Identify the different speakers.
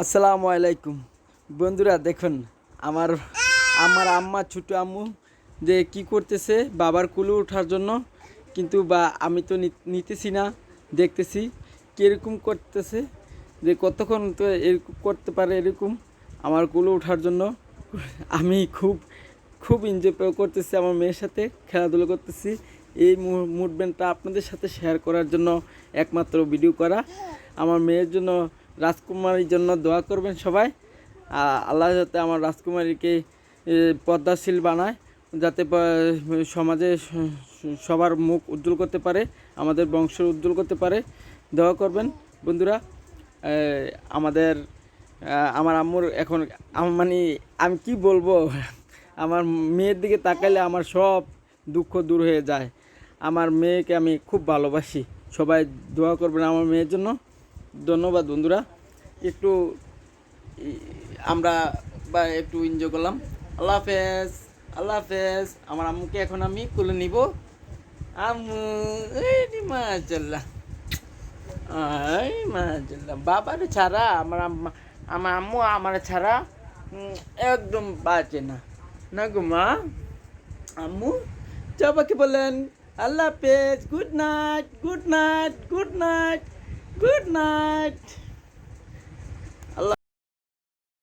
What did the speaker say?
Speaker 1: আসসালামু আলাইকুম বন্ধুরা, দেখুন আমার আমার আম্মা ছোটো আম্মু যে কি করতেছে বাবার কুলে ওঠার জন্য, কিন্তু বা আমি তো নিতেছি না, দেখতেছি কীরকম করতেছে, যে কতক্ষণ তো এরকম করতে পারে এরকম আমার কুলে ওঠার জন্য। আমি খুব খুব এনজয় করতেছি, আমার মেয়ের সাথে খেলাধুলো করতেছি। এই মুভমেন্টটা আপনাদের সাথে শেয়ার করার জন্য একমাত্র ভিডিও করা। আমার মেয়ের জন্য, রাজকুমারীর জন্য দোয়া করবেন সবাই। আল্লাহ যাতে আমার রাজকুমারীকে পদ্মাশীল বানায়, যাতে সমাজে সবার মুখ উজ্জ্বল করতে পারে, আমাদের বংশ উজ্জ্বল করতে পারে। দোয়া করবেন বন্ধুরা। আমাদের আমার আম্মুর এখন মানে আমি কি বলবো, আমার মেয়ের দিকে তাকাইলে আমার সব দুঃখ দূর হয়ে যায়। আমার মেয়েকে আমি খুব ভালোবাসি, সবাই দোয়া করবেন আমার মেয়ের জন্য। ধন্যবাদ বন্ধুরা। একটু আমরা একটু এনজয় করলাম। আল্লাহ হাফেজ, আল্লাহ হাফেজ। আমার আম্মুকে এখন আমি কোলে নিব। আম্মু এই মাশাআল্লাহ, এই মাশাআল্লাহ। বাবার ছাড়া আমার আমার আম্মু আমার ছাড়া একদম বাঁচে না, না গো মা। আম্মু সবাইকে বলেন আল্লাহ হাফেজ, good night, good night, good night, good night.